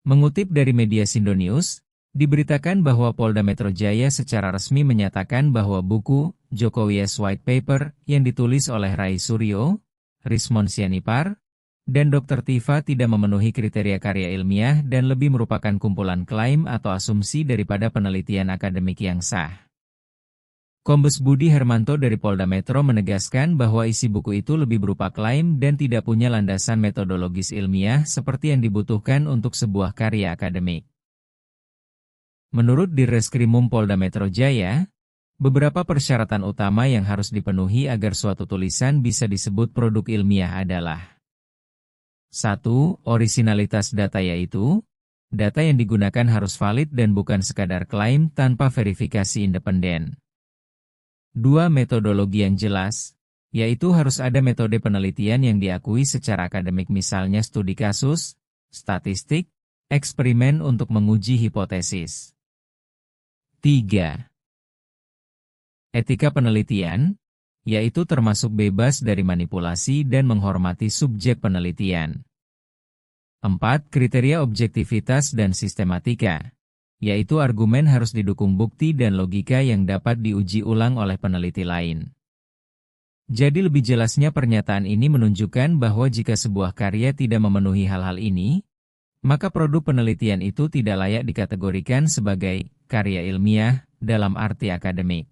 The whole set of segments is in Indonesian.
Mengutip dari media Sindonews, diberitakan bahwa Polda Metro Jaya secara resmi menyatakan bahwa buku Jokowi's White Paper yang ditulis oleh Rai Suryo, Rismon Sianipar, dan Dr. Tifa tidak memenuhi kriteria karya ilmiah dan lebih merupakan kumpulan klaim atau asumsi daripada penelitian akademik yang sah. Kombes Budi Hermanto dari Polda Metro menegaskan bahwa isi buku itu lebih berupa klaim dan tidak punya landasan metodologis ilmiah seperti yang dibutuhkan untuk sebuah karya akademik. Menurut Dirreskrimum Polda Metro Jaya, beberapa persyaratan utama yang harus dipenuhi agar suatu tulisan bisa disebut produk ilmiah adalah 1. Orisinalitas data, yaitu data yang digunakan harus valid dan bukan sekadar klaim tanpa verifikasi independen. 2. Metodologi yang jelas, yaitu harus ada metode penelitian yang diakui secara akademik, misalnya studi kasus, statistik, eksperimen untuk menguji hipotesis. 3. Etika penelitian, yaitu termasuk bebas dari manipulasi dan menghormati subjek penelitian. 4. Kriteria objektivitas dan sistematika, yaitu argumen harus didukung bukti dan logika yang dapat diuji ulang oleh peneliti lain. Jadi lebih jelasnya pernyataan ini menunjukkan bahwa jika sebuah karya tidak memenuhi hal-hal ini, maka produk penelitian itu tidak layak dikategorikan sebagai karya ilmiah dalam arti akademik.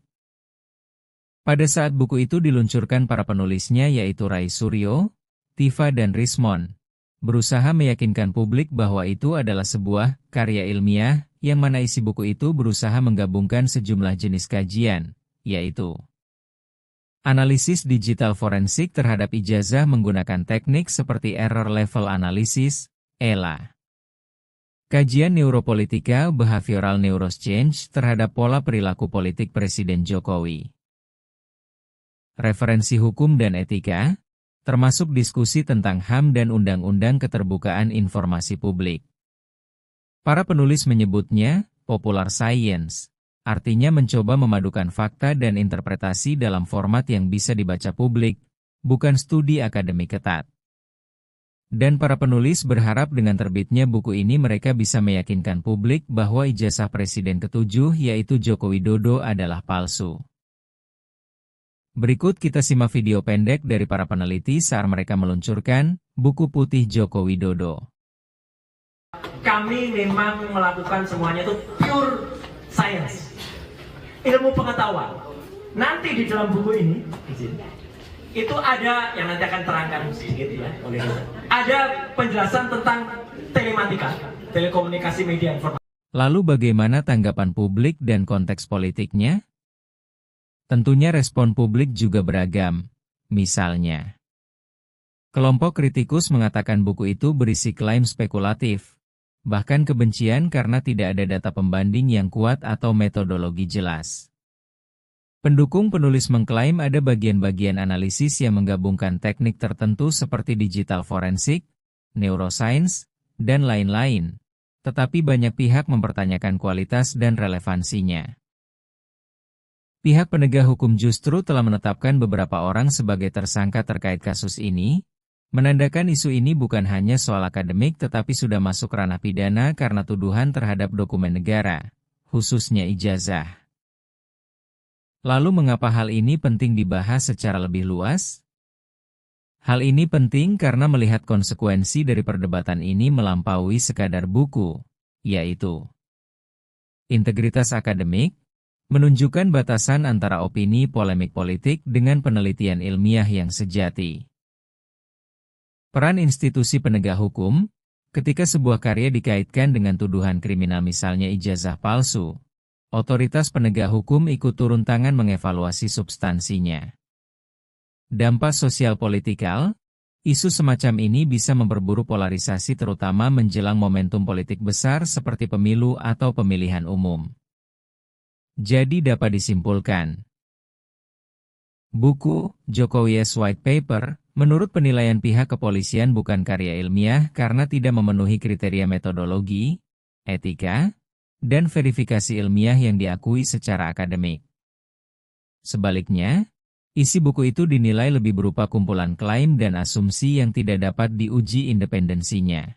Pada saat buku itu diluncurkan, para penulisnya yaitu Rai Suryo, Tifa dan Rismon berusaha meyakinkan publik bahwa itu adalah sebuah karya ilmiah, yang mana isi buku itu berusaha menggabungkan sejumlah jenis kajian, yaitu analisis digital forensik terhadap ijazah menggunakan teknik seperti error level analysis, ELA. Kajian neuropolitika behavioral neuroscience terhadap pola perilaku politik Presiden Jokowi. Referensi hukum dan etika, termasuk diskusi tentang HAM dan Undang-Undang Keterbukaan Informasi Publik. Para penulis menyebutnya popular science, artinya mencoba memadukan fakta dan interpretasi dalam format yang bisa dibaca publik, bukan studi akademik ketat. Dan para penulis berharap dengan terbitnya buku ini mereka bisa meyakinkan publik bahwa ijazah Presiden ke-7 yaitu Joko Widodo adalah palsu. Berikut kita simak video pendek dari para peneliti saat mereka meluncurkan buku putih Joko Widodo. Kami memang melakukan semuanya itu pure science, ilmu pengetahuan. Nanti di dalam buku ini, itu ada yang nanti akan terangkan sedikit ya oleh kita. Ada penjelasan tentang telematika, telekomunikasi media informasi. Lalu bagaimana tanggapan publik dan konteks politiknya? Tentunya respon publik juga beragam. Misalnya, kelompok kritikus mengatakan buku itu berisi klaim spekulatif, bahkan kebencian karena tidak ada data pembanding yang kuat atau metodologi jelas. Pendukung penulis mengklaim ada bagian-bagian analisis yang menggabungkan teknik tertentu seperti digital forensik, neuroscience, dan lain-lain, tetapi banyak pihak mempertanyakan kualitas dan relevansinya. Pihak penegak hukum justru telah menetapkan beberapa orang sebagai tersangka terkait kasus ini, menandakan isu ini bukan hanya soal akademik tetapi sudah masuk ranah pidana karena tuduhan terhadap dokumen negara, khususnya ijazah. Lalu mengapa hal ini penting dibahas secara lebih luas? Hal ini penting karena melihat konsekuensi dari perdebatan ini melampaui sekadar buku, yaitu integritas akademik, menunjukkan batasan antara opini polemik politik dengan penelitian ilmiah yang sejati. Peran institusi penegak hukum, ketika sebuah karya dikaitkan dengan tuduhan kriminal misalnya ijazah palsu, otoritas penegak hukum ikut turun tangan mengevaluasi substansinya. Dampak sosial politikal, isu semacam ini bisa memperburuk polarisasi terutama menjelang momentum politik besar seperti pemilu atau pemilihan umum. Jadi dapat disimpulkan, buku Jokowi's White Paper, menurut penilaian pihak kepolisian bukan karya ilmiah karena tidak memenuhi kriteria metodologi, etika, dan verifikasi ilmiah yang diakui secara akademik. Sebaliknya, isi buku itu dinilai lebih berupa kumpulan klaim dan asumsi yang tidak dapat diuji independensinya.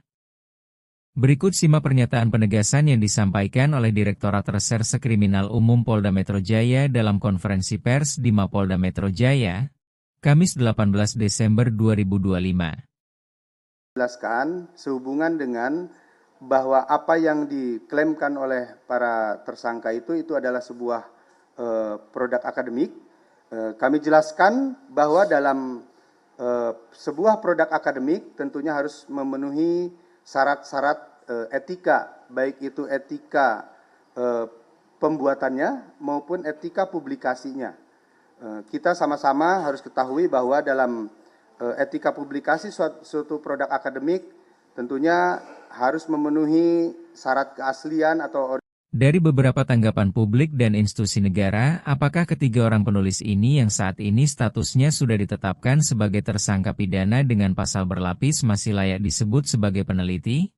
Berikut simak pernyataan penegasan yang disampaikan oleh Direktorat Reserse Kriminal Umum Polda Metro Jaya dalam konferensi pers di Mapolda Metro Jaya, Kamis 18 Desember 2025. Jelaskan sehubungan dengan bahwa apa yang diklaimkan oleh para tersangka itu adalah sebuah produk akademik. Kami jelaskan bahwa dalam sebuah produk akademik tentunya harus memenuhi syarat-syarat etika, baik itu etika pembuatannya maupun etika publikasinya. Kita sama-sama harus ketahui bahwa dalam etika publikasi suatu produk akademik tentunya harus memenuhi syarat keaslian atau. Dari beberapa tanggapan publik dan institusi negara, apakah ketiga orang penulis ini yang saat ini statusnya sudah ditetapkan sebagai tersangka pidana dengan pasal berlapis masih layak disebut sebagai peneliti?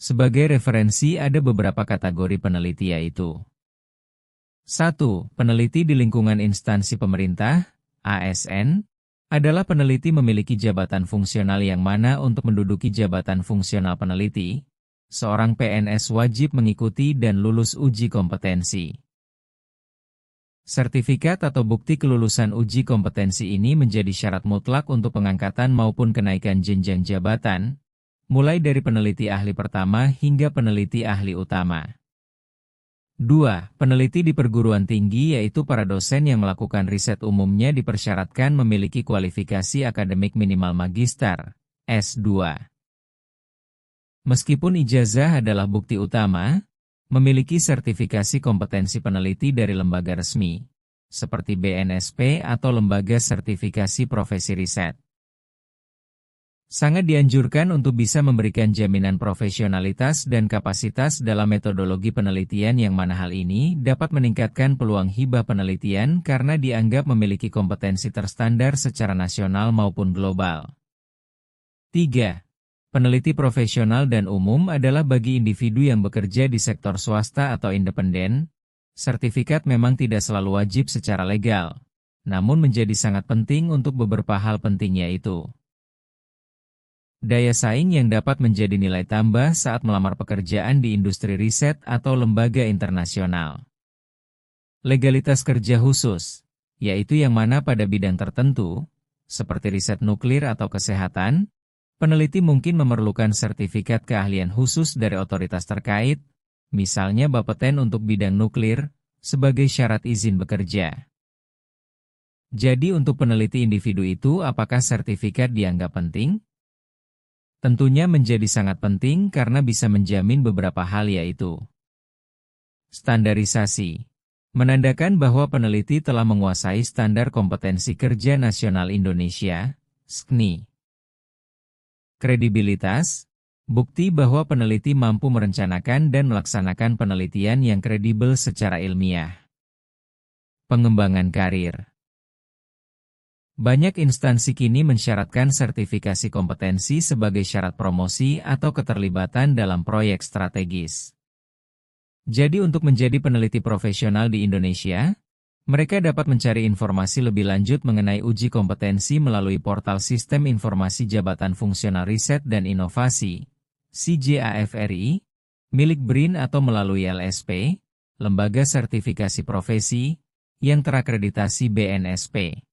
Sebagai referensi ada beberapa kategori peneliti yaitu 1. Peneliti di lingkungan instansi pemerintah, ASN, adalah peneliti memiliki jabatan fungsional yang mana untuk menduduki jabatan fungsional peneliti, seorang PNS wajib mengikuti dan lulus uji kompetensi. Sertifikat atau bukti kelulusan uji kompetensi ini menjadi syarat mutlak untuk pengangkatan maupun kenaikan jenjang jabatan, mulai dari peneliti ahli pertama hingga peneliti ahli utama. 2. Peneliti di perguruan tinggi yaitu para dosen yang melakukan riset umumnya dipersyaratkan memiliki kualifikasi akademik minimal magister, S2. Meskipun ijazah adalah bukti utama, memiliki sertifikasi kompetensi peneliti dari lembaga resmi, seperti BNSP atau Lembaga Sertifikasi Profesi Riset. Sangat dianjurkan untuk bisa memberikan jaminan profesionalitas dan kapasitas dalam metodologi penelitian yang mana hal ini dapat meningkatkan peluang hibah penelitian karena dianggap memiliki kompetensi terstandar secara nasional maupun global. 3. Peneliti profesional dan umum adalah bagi individu yang bekerja di sektor swasta atau independen. Sertifikat memang tidak selalu wajib secara legal, namun menjadi sangat penting untuk beberapa hal penting yaitu daya saing yang dapat menjadi nilai tambah saat melamar pekerjaan di industri riset atau lembaga internasional. Legalitas kerja khusus, yaitu yang mana pada bidang tertentu, seperti riset nuklir atau kesehatan, peneliti mungkin memerlukan sertifikat keahlian khusus dari otoritas terkait, misalnya Bapeten untuk bidang nuklir, sebagai syarat izin bekerja. Jadi untuk peneliti individu itu apakah sertifikat dianggap penting? Tentunya menjadi sangat penting karena bisa menjamin beberapa hal yaitu standarisasi, menandakan bahwa peneliti telah menguasai standar kompetensi kerja nasional Indonesia, SKNI. Kredibilitas, bukti bahwa peneliti mampu merencanakan dan melaksanakan penelitian yang kredibel secara ilmiah. Pengembangan karir. Banyak instansi kini mensyaratkan sertifikasi kompetensi sebagai syarat promosi atau keterlibatan dalam proyek strategis. Jadi untuk menjadi peneliti profesional di Indonesia, mereka dapat mencari informasi lebih lanjut mengenai uji kompetensi melalui portal Sistem Informasi Jabatan Fungsional Riset dan Inovasi, CJAFRI, milik BRIN atau melalui LSP, Lembaga Sertifikasi Profesi, yang terakreditasi BNSP.